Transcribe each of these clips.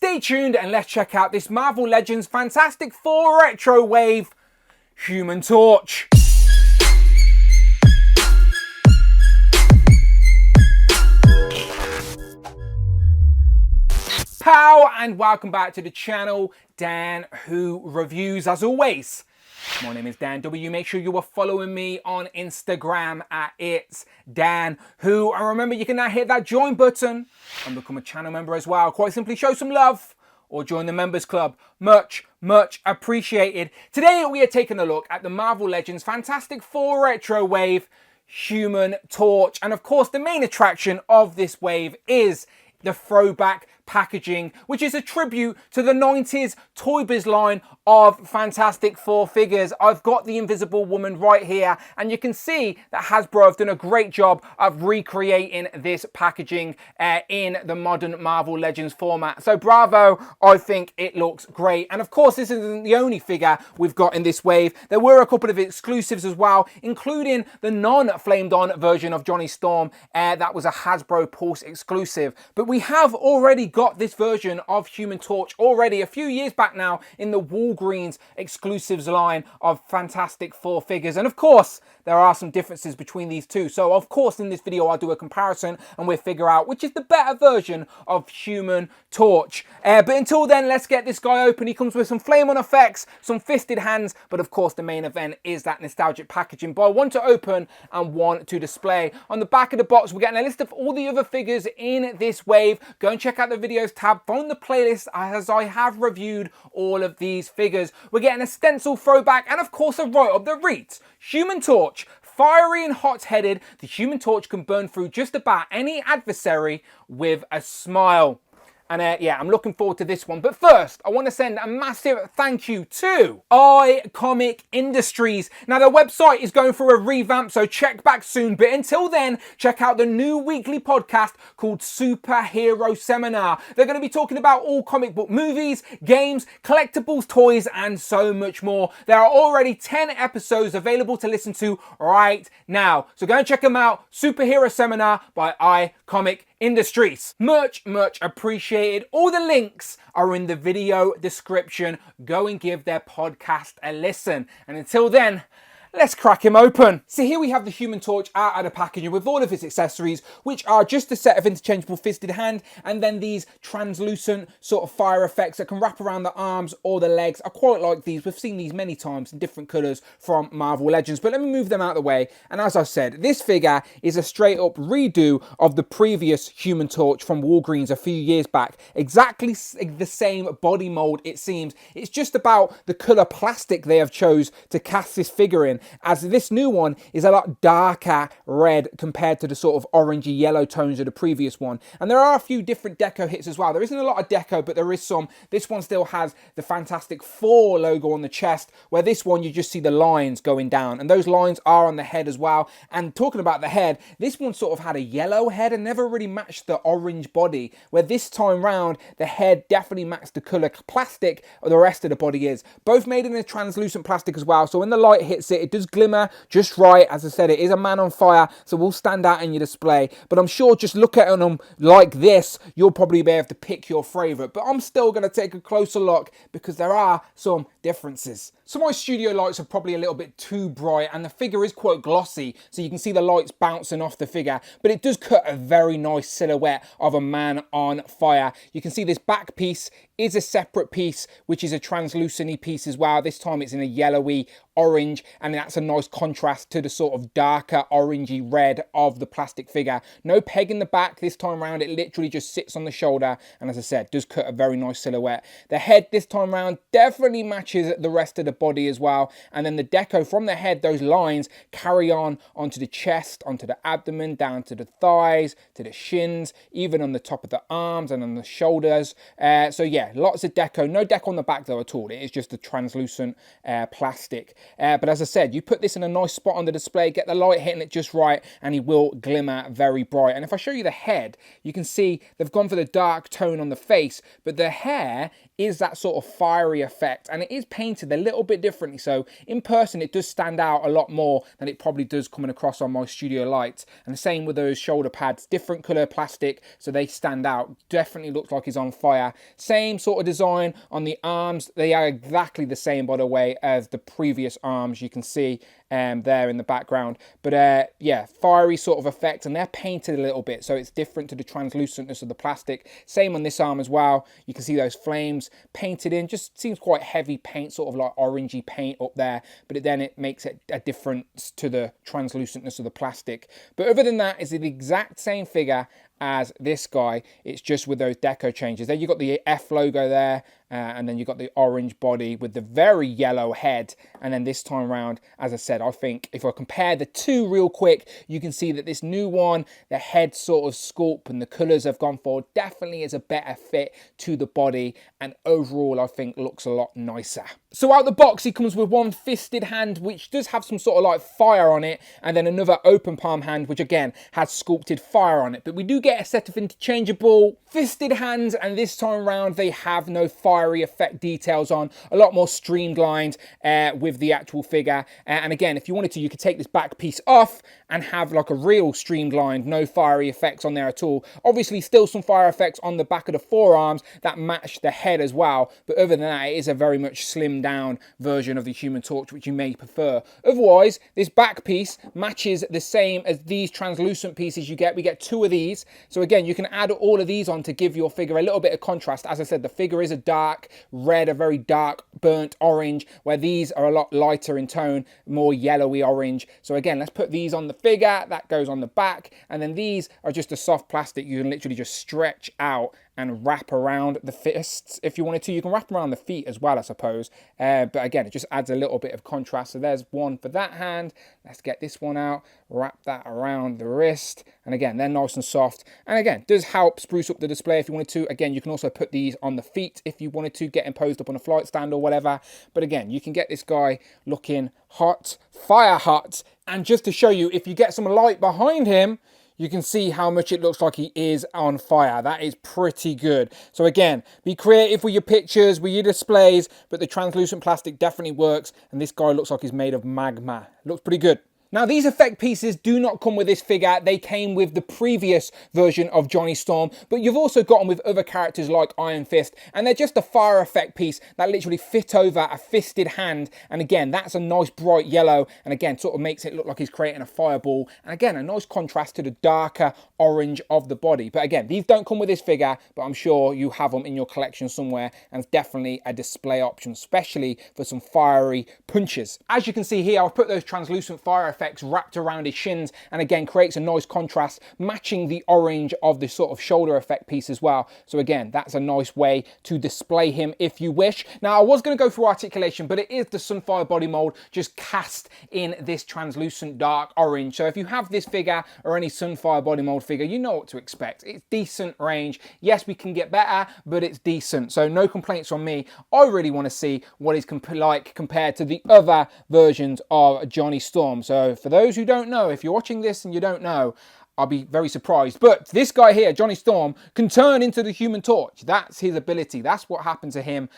stay tuned and let's check out this Marvel Legends Fantastic Four Retro Wave Human Torch. Pow, and welcome back to the channel, Dan Who Reviews. As always, my name is Dan W. Make sure you are following me on Instagram at It's Dan Who. And remember, you can now hit that join button and become a channel member as well. Quite simply show some love or join the members club. Much appreciated. Today we are taking a look at the Marvel Legends Fantastic Four Retro Wave Human Torch. And of course, the main attraction of this wave is the throwback packaging, which is a tribute to the 90s Toy Biz line of Fantastic Four figures. I've got the Invisible Woman right here, and you can see that Hasbro have done a great job of recreating this packaging in the modern Marvel Legends format. So bravo, I think it looks great. And of course, this isn't the only figure we've got in this wave. There were a couple of exclusives as well, including the non-flamed on version of Johnny Storm. That was a Hasbro Pulse exclusive. But we have already got this version of Human Torch already a few years back now in the Walgreens exclusives line of Fantastic Four figures. And of course, there are some differences between these two. So of course, in this video, I'll do a comparison and we'll figure out which is the better version of Human Torch. But until then, let's get this guy open. He comes with some flame on effects, some fisted hands, but of course, the main event is that nostalgic packaging. But one to open and one to display. On the back of the box, we're getting a list of all the other figures in this wave. Go and check out the videos tab, find the playlist as I have reviewed all of these figures. We're getting a stencil throwback and of course a write-up that reads, Human Torch, fiery and hot-headed, the Human Torch can burn through just about any adversary with a smile. And yeah, I'm looking forward to this one. But first, I want to send a massive thank you to iComic Industries. Now, their website is going through a revamp, so check back soon. But until then, check out the new weekly podcast called Superhero Seminar. They're going to be talking about all comic book movies, games, collectibles, toys, and so much more. There are already 10 episodes available to listen to right now. So go and check them out. Superhero Seminar by iComic Industries. Much appreciated. All the links are in the video description. Go and give their podcast a listen. And until then, let's crack him open. So here we have the Human Torch out of the packaging with all of its accessories, which are just a set of interchangeable fisted hand, and then these translucent sort of fire effects that can wrap around the arms or the legs. I quite like these. We've seen these many times in different colours from Marvel Legends, but let me move them out of the way. And as I said, this figure is a straight up redo of the previous Human Torch from Walgreens a few years back. Exactly the same body mould, it seems. It's just about the colour plastic they have chose to cast this figure in, as this new one is a lot darker red compared to the sort of orangey yellow tones of the previous one. And there are a few different deco hits as well. There isn't a lot of deco, but there is some. This one still has the Fantastic Four logo on the chest, where this one you just see the lines going down, and those lines are on the head as well. And talking about the head, this one sort of had a yellow head and never really matched the orange body, where this time round the head definitely matched the colour plastic of the rest of the body is. Both made in a translucent plastic as well, so when the light hits it, it does glimmer just right. As I said, it is a man on fire, so will stand out in your display. But I'm sure just look at them like this, you'll probably be able to pick your favourite. But I'm still going to take a closer look because there are some differences. So my studio lights are probably a little bit too bright, and the figure is quite glossy, so you can see the lights bouncing off the figure, but it does cut a very nice silhouette of a man on fire. You can see this back piece is a separate piece, which is a translucent piece as well. This time it's in a yellowy orange, and that's a nice contrast to the sort of darker orangey red of the plastic figure. No peg in the back this time around, it literally just sits on the shoulder, and as I said, does cut a very nice silhouette. The head this time around definitely matches the rest of the body as well, and then the deco from the head, those lines carry on onto the chest, onto the abdomen, down to the thighs, to the shins, even on the top of the arms and on the shoulders. So yeah, lots of deco. No deco on the back though at all. It is just a translucent plastic. But as I said, said, you put this in a nice spot on the display, get the light hitting it just right, and he will glimmer very bright. And if I show you the head, you can see they've gone for the dark tone on the face, but the hair is that sort of fiery effect, and it is painted a little bit differently. So in person, it does stand out a lot more than it probably does coming across on my studio lights. And the same with those shoulder pads, different color plastic, so they stand out. Definitely looks like he's on fire. Same sort of design on the arms. They are exactly the same, by the way, as the previous arms you can see there in the background. But yeah, fiery sort of effect, and they're painted a little bit, so it's different to the translucentness of the plastic. Same on this arm as well. You can see those flames painted in, just seems quite heavy paint, sort of like orangey paint up there, but then it makes it a difference to the translucentness of the plastic. But other than that, it's the exact same figure as this guy. It's just with those deco changes. There you've got the F logo there, and then you've got the orange body with the very yellow head. And then this time around, as I said, I think if I compare the two real quick, you can see that this new one, the head sort of sculpt and the colors have gone for, definitely is a better fit to the body, and overall I think looks a lot nicer. So out the box, he comes with one fisted hand, which does have some sort of like fire on it, and then another open palm hand, which again has sculpted fire on it. But we do get a set of interchangeable fisted hands, and this time around they have no fiery effect details on, a lot more streamlined with the actual figure. And again, if you wanted to, you could take this back piece off and have like a real streamlined, no fiery effects on there at all. Obviously still some fire effects on the back of the forearms that match the head as well, but other than that, it is a very much slimmed down version of the Human Torch, which you may prefer. Otherwise, this back piece matches the same as these translucent pieces you get. We get two of these, so again, you can add all of these on to give your figure a little bit of contrast. As I said, the figure is a dark red, a very dark burnt orange, where these are a lot lighter in tone, more yellowy orange. So again, let's put these on the figure, that goes on the back, and then these are just a soft plastic you can literally just stretch out and wrap around the fists if you wanted to. You can wrap around the feet as well, I suppose. But again, it just adds a little bit of contrast. So there's one for that hand. Let's get this one out, wrap that around the wrist. And again, they're nice and soft. And again, does help spruce up the display if you wanted to. Again, you can also put these on the feet if you wanted to, get imposed up on a flight stand or whatever. But again, you can get this guy looking hot, fire hot. And just to show you, if you get some light behind him, you can see how much it looks like he is on fire. That is pretty good. So again, be creative with your pictures, with your displays, but the translucent plastic definitely works. And this guy looks like he's made of magma. Looks pretty good. Now, these effect pieces do not come with this figure. They came with the previous version of Johnny Storm, but you've also got them with other characters like Iron Fist, and they're just a fire effect piece that literally fit over a fisted hand. And again, that's a nice bright yellow, and again, sort of makes it look like he's creating a fireball. And again, a nice contrast to the darker orange of the body. But again, these don't come with this figure, but I'm sure you have them in your collection somewhere, and it's definitely a display option, especially for some fiery punches. As you can see here, I've put those translucent fire effects wrapped around his shins, and again creates a nice contrast, matching the orange of the sort of shoulder effect piece as well. So again, that's a nice way to display him if you wish. Now, I was going to go through articulation, but it is the Sunfire body mold just cast in this translucent dark orange. So if you have this figure or any Sunfire body mold figure, you know what to expect. It's decent range. Yes, we can get better, but it's decent. So no complaints from me. I really want to see what he's like compared to the other versions of Johnny Storm. So for those who don't know, if you're watching this and you don't know, I'll be very surprised. But this guy here, Johnny Storm, can turn into the Human Torch. That's his ability. That's what happened to him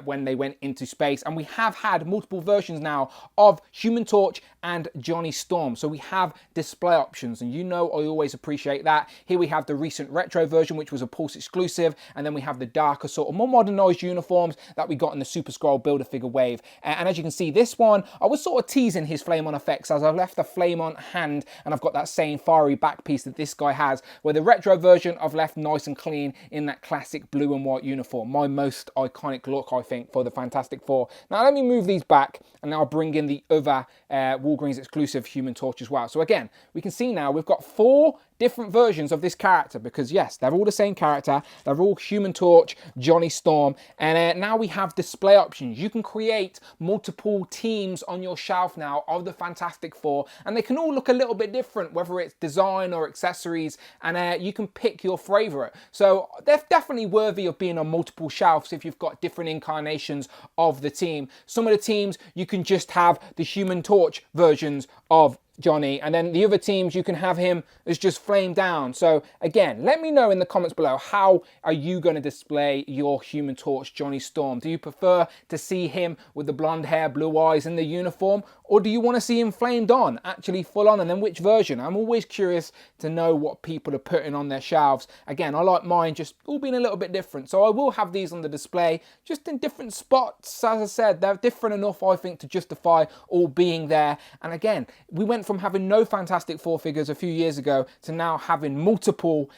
when they went into space. And we have had multiple versions now of Human Torch and Johnny Storm. So we have display options, and you know I always appreciate that. Here we have the recent retro version, which was a Pulse exclusive, and then we have the darker, sort of more modernized uniforms that we got in the Super Scroll Build-A-Figure wave. And as you can see, this one, I was sort of teasing his flame on effects as I've left the flame on hand, and I've got that same fiery back piece that this guy has, where the retro version I've left nice and clean in that classic blue and white uniform. My most iconic look, I think, for the Fantastic Four. Now let me move these back, and I'll bring in the other Walgreens exclusive Human Torch as well. So again, we can see now we've got 4 different versions of this character, because yes, they're all the same character. They're all Human Torch, Johnny Storm, and now we have display options. You can create multiple teams on your shelf now of the Fantastic Four, and they can all look a little bit different, whether it's design or accessories, and you can pick your favorite. So they're definitely worthy of being on multiple shelves if you've got different incarnations of the team. Some of the teams you can just have the Human Torch versions of Johnny, and then the other teams you can have him as just flame down. So again, let me know in the comments below, how are you going to display your Human Torch Johnny Storm? Do you prefer to see him with the blonde hair, blue eyes in the uniform, or do you want to see him flamed on, actually full on, and then which version? I'm always curious to know what people are putting on their shelves. Again, I like mine just all being a little bit different, so I will have these on the display just in different spots. As I said, they're different enough, I think, to justify all being there. And again, we went from having no Fantastic Four figures a few years ago to now having multiple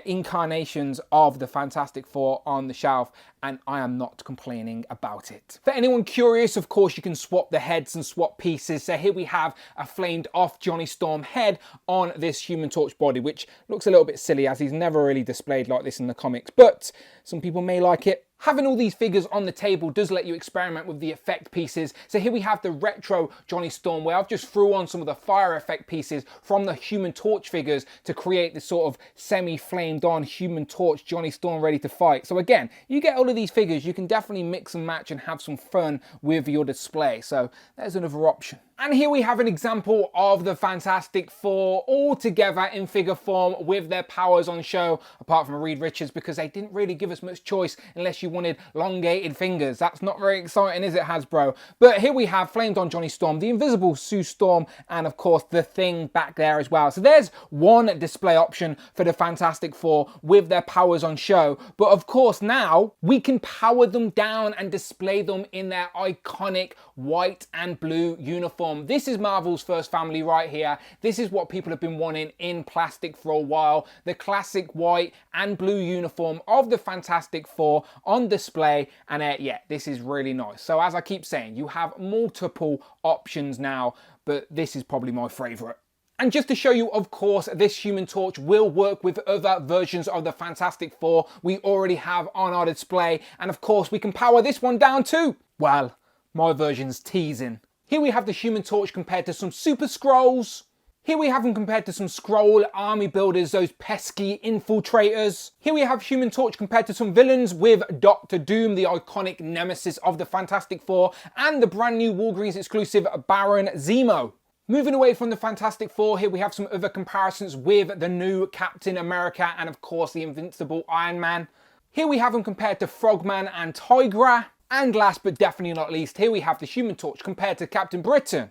incarnations of the Fantastic Four on the shelf, and I am not complaining about it. For anyone curious, of course, you can swap the heads and swap pieces. So here we have a flamed off Johnny Storm head on this Human Torch body, which looks a little bit silly as he's never really displayed like this in the comics, but some people may like it. Having all these figures on the table does let you experiment with the effect pieces. So here we have the retro Johnny Storm, where I've just threw on some of the fire effect pieces from the Human Torch figures to create this sort of semi-flamed on Human Torch Johnny Storm ready to fight. So again, you get all of these figures, you can definitely mix and match and have some fun with your display. So there's another option. And here we have an example of the Fantastic Four all together in figure form with their powers on show, apart from Reed Richards, because they didn't really give us much choice unless you wanted elongated fingers. That's not very exciting, is it, Hasbro? But here we have flamed on Johnny Storm, the Invisible Sue Storm, and of course the Thing back there as well. So there's one display option for the Fantastic Four with their powers on show. But of course now we can power them down and display them in their iconic white and blue uniform. This is Marvel's first family right here. This is what people have been wanting in plastic for a while. The classic white and blue uniform of the Fantastic Four on display. And yeah, this is really nice. So as I keep saying, you have multiple options now, but this is probably my favorite. And just to show you, of course, this Human Torch will work with other versions of the Fantastic Four we already have on our display. And of course, we can power this one down too. Well, my version's teasing. Here we have the Human Torch compared to some Super Skrulls. Here we have them compared to some Skrull army builders, those pesky infiltrators. Here we have Human Torch compared to some villains with Doctor Doom, the iconic nemesis of the Fantastic Four, and the brand new Walgreens exclusive Baron Zemo. Moving away from the Fantastic Four, here we have some other comparisons with the new Captain America and of course the invincible Iron Man. Here we have them compared to Frogman and Tigra. And last but definitely not least, here we have the Human Torch compared to Captain Britain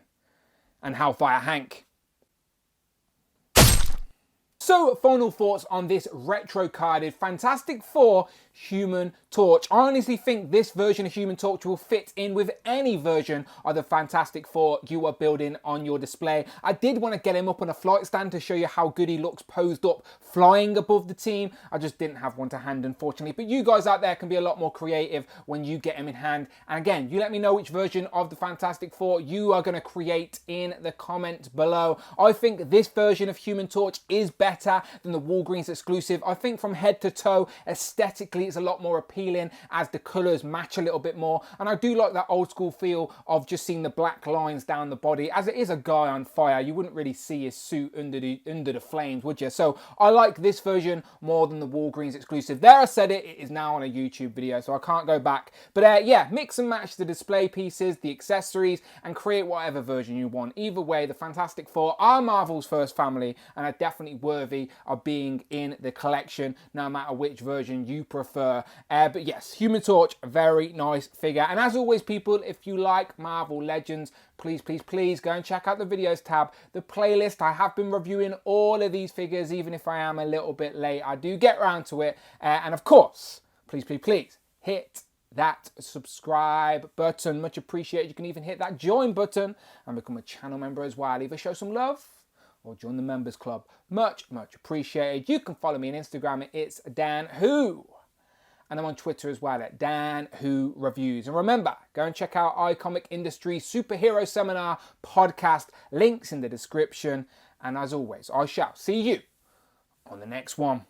and Hellfire Hank. So, final thoughts on this retro-carded Fantastic Four Human Torch. I honestly think this version of Human Torch will fit in with any version of the Fantastic Four you are building on your display. I did want to get him up on a flight stand to show you how good he looks posed up, flying above the team. I just didn't have one to hand, unfortunately. But you guys out there can be a lot more creative when you get him in hand. And again, you let me know which version of the Fantastic Four you are going to create in the comments below. I think this version of Human Torch is better than the Walgreens exclusive. I think from head to toe, aesthetically, it's a lot more appealing as the colours match a little bit more. And I do like that old school feel of just seeing the black lines down the body. As it is a guy on fire, you wouldn't really see his suit under the flames, would you? So I like this version more than the Walgreens exclusive. There, I said it. It is now on a YouTube video, so I can't go back. But yeah, mix and match the display pieces, the accessories, and create whatever version you want. Either way, the Fantastic Four are Marvel's first family and are definitely worthy of being in the collection, no matter which version you prefer. But yes, Human Torch, a very nice figure. And as always, people, if you like Marvel Legends, please, please, please go and check out the videos tab, the playlist. I have been reviewing all of these figures, even if I am a little bit late. I do get around to it. And of course, please, please, please hit that subscribe button. Much appreciated. You can even hit that join button and become a channel member as well. Either show some love or join the members club. Much, much appreciated. You can follow me on Instagram. It's Dan Who. And I'm on Twitter as well at Dan Who Reviews. And remember, go and check out iComic Industry Superhero Seminar podcast. Links in the description. And as always, I shall see you on the next one.